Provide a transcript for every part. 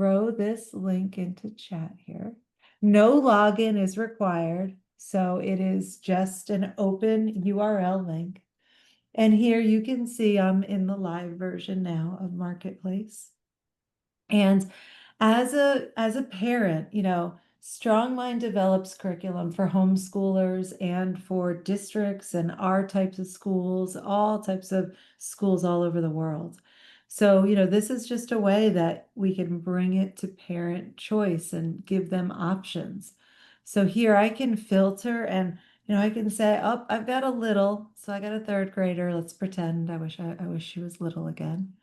throw this link into chat here. No login is required, so it is just an open URL link. And here you can see I'm in the live version now of Marketplace. And as a parent, Strong Mind develops curriculum for homeschoolers and for districts and our types of schools, all types of schools all over the world. So, this is just a way that we can bring it to parent choice and give them options. So here I can filter and I can say, oh, I've got a little, so I got a third grader. Let's pretend. I wish she was little again.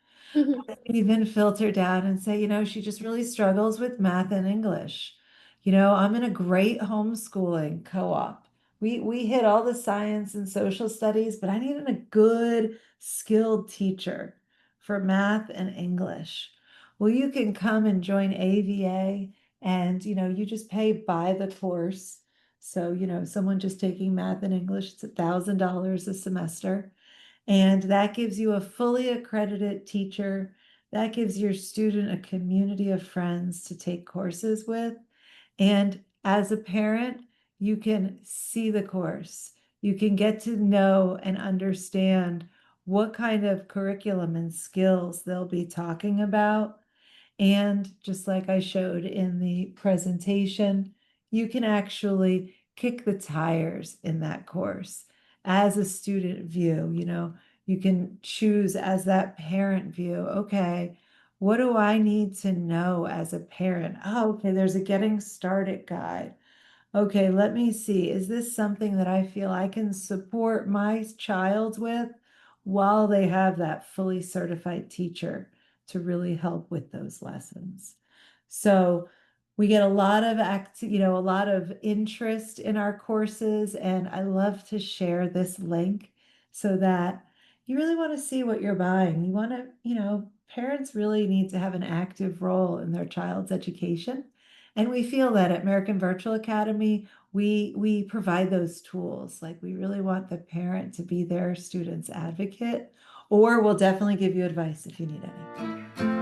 Even filter down and say, she just really struggles with math and English. I'm in a great homeschooling co-op. We hit all the science and social studies, but I needed a good, skilled teacher for math and English. Well, you can come and join AVA and you just pay by the course. So, someone just taking math and English, it's $1,000 a semester. And that gives you a fully accredited teacher. That gives your student a community of friends to take courses with. And as a parent, you can see the course. You can get to know and understand what kind of curriculum and skills they'll be talking about. And just like I showed in the presentation, you can actually kick the tires in that course as a student view. You can choose as that parent view, okay, what do I need to know as a parent? Oh, okay, there's a getting started guide. Okay, let me see. Is this something that I feel I can support my child with while they have that fully certified teacher to really help with those lessons? So we get a lot of a lot of interest in our courses, and I love to share this link so that you really want to see what you're buying. You want to, parents really need to have an active role in their child's education. And we feel that at American Virtual Academy, we provide those tools. Like we really want the parent to be their student's advocate, or we'll definitely give you advice if you need any.